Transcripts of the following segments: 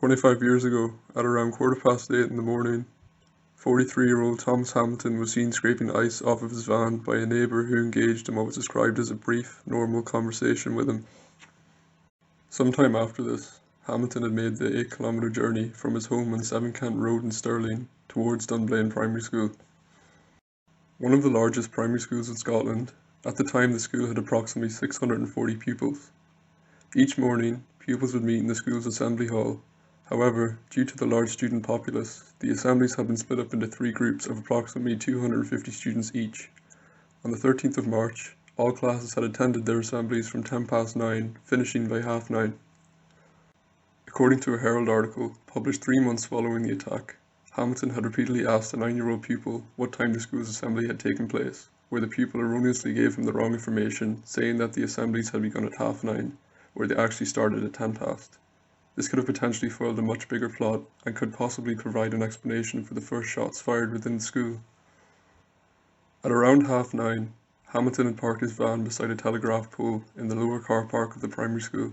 25 years ago, at around 8:15 in the morning, 43-year-old Thomas Hamilton was seen scraping ice off of his van by a neighbour who engaged in what was described as a brief, normal conversation with him. Sometime after this, Hamilton had made the 8-kilometre journey from his home on 7 Kent Road in Stirling towards Dunblane Primary School. One of the largest primary schools in Scotland, at the time the school had approximately 640 pupils. Each morning, pupils would meet in the school's assembly hall. However, due to the large student populace, the assemblies had been split up into 3 groups of approximately 250 students each. On the 13th of March, all classes had attended their assemblies from 9:10, finishing by 9:30. According to a Herald article, published 3 months following the attack, Hamilton had repeatedly asked a 9-year-old pupil what time the school's assembly had taken place, where the pupil erroneously gave him the wrong information, saying that the assemblies had begun at 9:30, where they actually started at 10 past. This could have potentially foiled a much bigger plot and could possibly provide an explanation for the first shots fired within the school. At around 9:30, Hamilton had parked his van beside a telegraph pole in the lower car park of the primary school.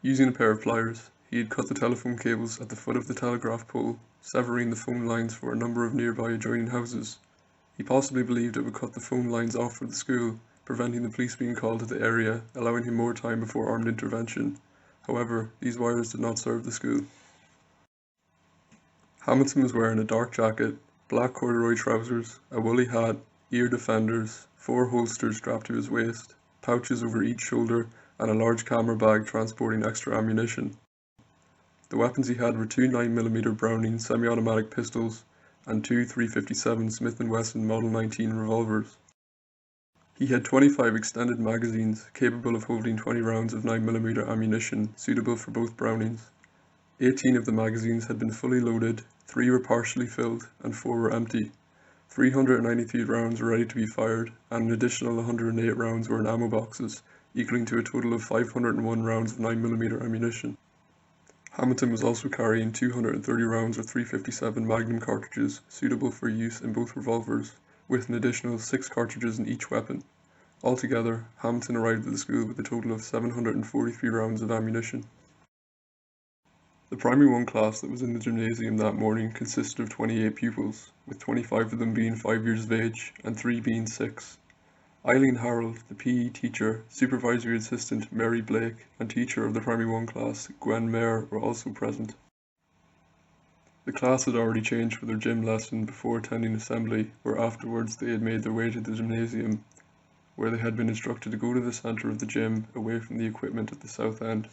Using a pair of pliers, he had cut the telephone cables at the foot of the telegraph pole, severing the phone lines for a number of nearby adjoining houses. He possibly believed it would cut the phone lines off for the school, preventing the police being called to the area, allowing him more time before armed intervention. However, these wires did not serve the school. Hamilton was wearing a dark jacket, black corduroy trousers, a woolly hat, ear defenders, 4 holsters strapped to his waist, pouches over each shoulder, and a large camera bag transporting extra ammunition. The weapons he had were 2 9mm Browning semi-automatic pistols and 2 .357 Smith & Wesson Model 19 revolvers. He had 25 extended magazines capable of holding 20 rounds of 9mm ammunition suitable for both Brownings. 18 of the magazines had been fully loaded, 3 were partially filled, and 4 were empty. 393 rounds were ready to be fired, and an additional 108 rounds were in ammo boxes, equaling to a total of 501 rounds of 9mm ammunition. Hamilton was also carrying 230 rounds of .357 Magnum cartridges suitable for use in both revolvers, with an additional 6 cartridges in each weapon. Altogether, Hamilton arrived at the school with a total of 743 rounds of ammunition. The Primary 1 class that was in the gymnasium that morning consisted of 28 pupils, with 25 of them being 5 years of age and 3 being 6. Eileen Harold, the PE teacher, supervisory assistant Mary Blake, and teacher of the Primary 1 class, Gwen Mayer, were also present. The class had already changed for their gym lesson before attending assembly, where afterwards they had made their way to the gymnasium, where they had been instructed to go to the centre of the gym, away from the equipment at the south end.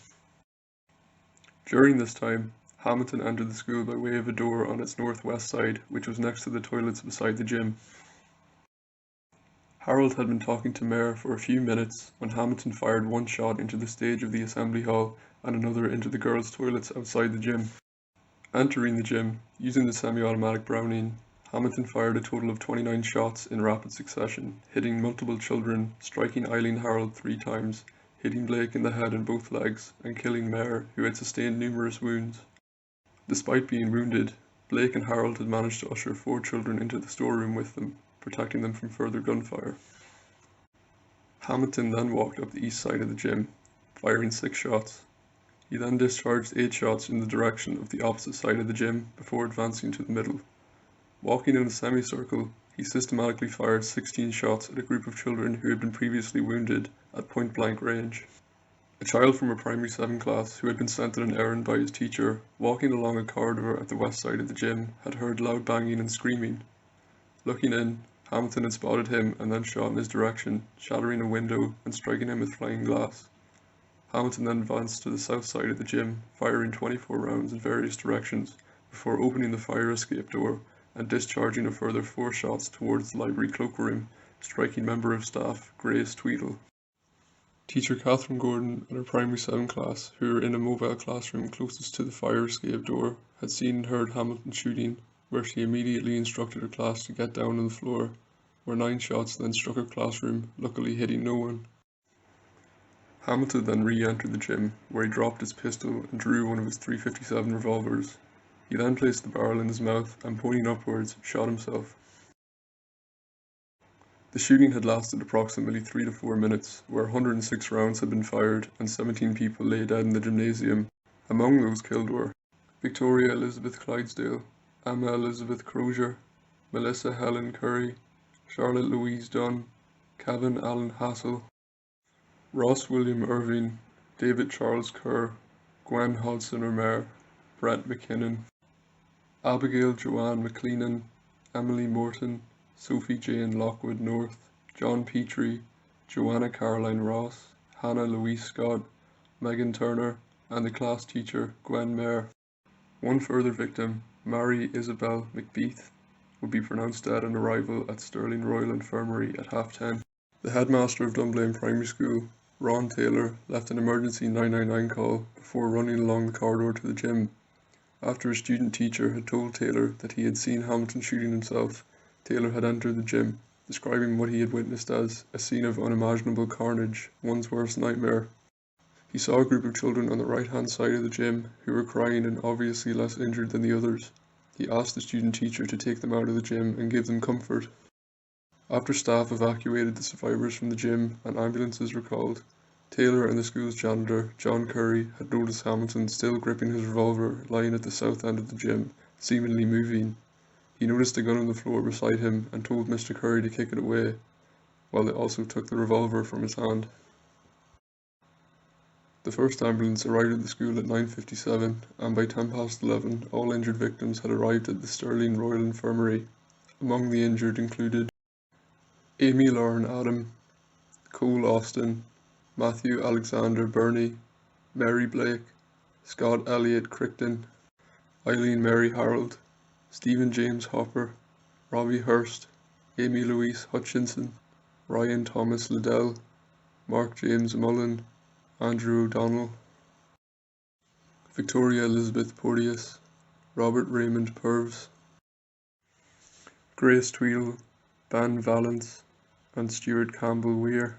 During this time, Hamilton entered the school by way of a door on its northwest side, which was next to the toilets beside the gym. Harold had been talking to Mayer for a few minutes when Hamilton fired 1 shot into the stage of the assembly hall and another into the girls' toilets outside the gym. Entering the gym, using the semi-automatic Browning, Hamilton fired a total of 29 shots in rapid succession, hitting multiple children, striking Eileen Harold 3 times, hitting Blake in the head and both legs, and killing Mayer, who had sustained numerous wounds. Despite being wounded, Blake and Harold had managed to usher 4 children into the storeroom with them, protecting them from further gunfire. Hamilton then walked up the east side of the gym, firing 6 shots. He then discharged 8 shots in the direction of the opposite side of the gym before advancing to the middle. Walking in a semicircle, he systematically fired 16 shots at a group of children who had been previously wounded at point-blank range. A child from a primary 7 class who had been sent on an errand by his teacher, walking along a corridor at the west side of the gym, had heard loud banging and screaming. Looking in, Hamilton had spotted him and then shot in his direction, shattering a window and striking him with flying glass. Hamilton then advanced to the south side of the gym, firing 24 rounds in various directions, before opening the fire escape door and discharging a further 4 shots towards the library cloakroom, striking member of staff Grace Tweedle. Teacher Catherine Gordon and her primary 7 class, who were in a mobile classroom closest to the fire escape door, had seen and heard Hamilton shooting, where she immediately instructed her class to get down on the floor, where 9 shots then struck her classroom, luckily hitting no one. Hamilton then re-entered the gym, where he dropped his pistol and drew one of his .357 revolvers. He then placed the barrel in his mouth and, pointing upwards, shot himself. The shooting had lasted approximately 3 to 4 minutes, where 106 rounds had been fired and 17 people lay dead in the gymnasium, Among those killed were Victoria Elizabeth Clydesdale, Emma Elizabeth Crozier, Melissa Helen Curry, Charlotte Louise Dunn, Kevin Allen Hassel, Ross William Irving, David Charles Kerr, Gwen Hodson Omer, Brett McKinnon, Abigail Joanne McLeanan, Emily Morton, Sophie Jane Lockwood North, John Petrie, Joanna Caroline Ross, Hannah Louise Scott, Megan Turner, and the class teacher Gwen Mayer. One further victim, Mary Isabel McBeath, would be pronounced dead on arrival at Stirling Royal Infirmary at 10:30. The headmaster of Dunblane Primary School, Ron Taylor, left an emergency 999 call before running along the corridor to the gym. After a student teacher had told Taylor that he had seen Hamilton shooting himself, Taylor had entered the gym, describing what he had witnessed as a scene of unimaginable carnage, one's worst nightmare. He saw a group of children on the right-hand side of the gym who were crying and obviously less injured than the others. He asked the student teacher to take them out of the gym and give them comfort. After staff evacuated the survivors from the gym and ambulances were called, Taylor and the school's janitor, John Curry, had noticed Hamilton still gripping his revolver lying at the south end of the gym, seemingly moving. He noticed a gun on the floor beside him and told Mr. Curry to kick it away, while they also took the revolver from his hand. The first ambulance arrived at the school at 9:57, and by 11:10 all injured victims had arrived at the Stirling Royal Infirmary. Among the injured included Amy Lauren Adam, Cole Austin, Matthew Alexander Burney, Mary Blake, Scott Elliott Crichton, Eileen Mary Harold, Stephen James Hopper, Robbie Hurst, Amy Louise Hutchinson, Ryan Thomas Liddell, Mark James Mullen, Andrew O'Donnell, Victoria Elizabeth Porteous, Robert Raymond Purves, Grace Tweedle, Ben Valance, and Stuart Campbell Weir.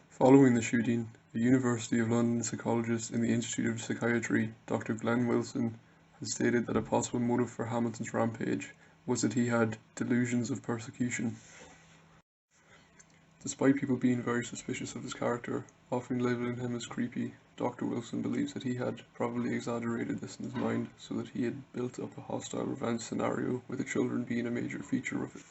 Following the shooting, a University of London psychologist in the Institute of Psychiatry, Dr. Glenn Wilson, has stated that a possible motive for Hamilton's rampage was that he had delusions of persecution. Despite people being very suspicious of his character, often labelling him as creepy, Dr. Wilson believes that he had probably exaggerated this in his mind so that he had built up a hostile revenge scenario, with the children being a major feature of it.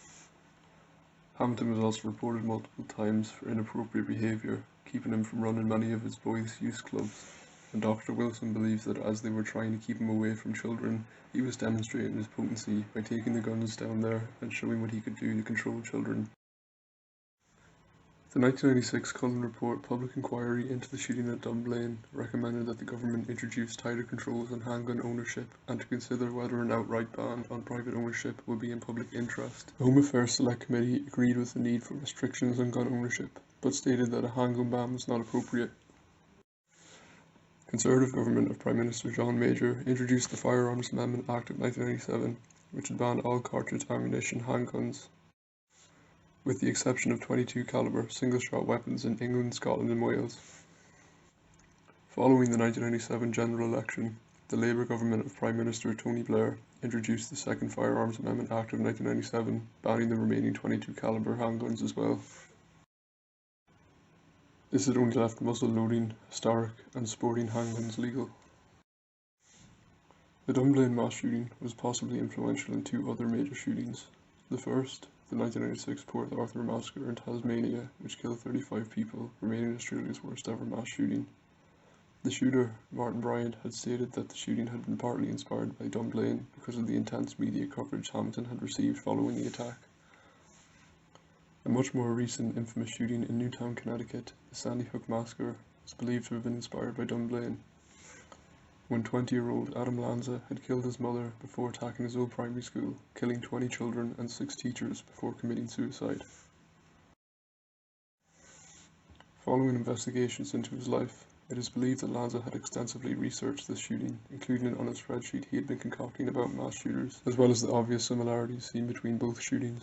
Hamilton was also reported multiple times for inappropriate behaviour, keeping him from running many of his boys' youth clubs, and Dr. Wilson believes that as they were trying to keep him away from children, he was demonstrating his potency by taking the guns down there and showing what he could do to control children. The 1996 Cullen Report public inquiry into the shooting at Dunblane recommended that the government introduce tighter controls on handgun ownership and to consider whether an outright ban on private ownership would be in public interest. The Home Affairs Select Committee agreed with the need for restrictions on gun ownership, but stated that a handgun ban was not appropriate. Conservative government of Prime Minister John Major introduced the Firearms Amendment Act of 1997, which had banned all cartridge ammunition handguns, with the exception of .22 caliber single-shot weapons in England, Scotland and Wales. Following the 1997 general election, the Labour government of Prime Minister Tony Blair introduced the Second Firearms Amendment Act of 1997, banning the remaining .22 caliber handguns as well. This had only left muzzle-loading, historic and sporting handguns legal. The Dunblane mass shooting was possibly influential in two other major shootings. The first, the 1996 Port Arthur massacre in Tasmania, which killed 35 people, remaining Australia's worst ever mass shooting. The shooter, Martin Bryant, had stated that the shooting had been partly inspired by Dunblane because of the intense media coverage Hamilton had received following the attack. A much more recent infamous shooting in Newtown, Connecticut, the Sandy Hook massacre, is believed to have been inspired by Dunblane, when 20-year-old Adam Lanza had killed his mother before attacking his old primary school, killing 20 children and 6 teachers before committing suicide. Following investigations into his life, it is believed that Lanza had extensively researched this shooting, including it on a spreadsheet he had been concocting about mass shooters, as well as the obvious similarities seen between both shootings.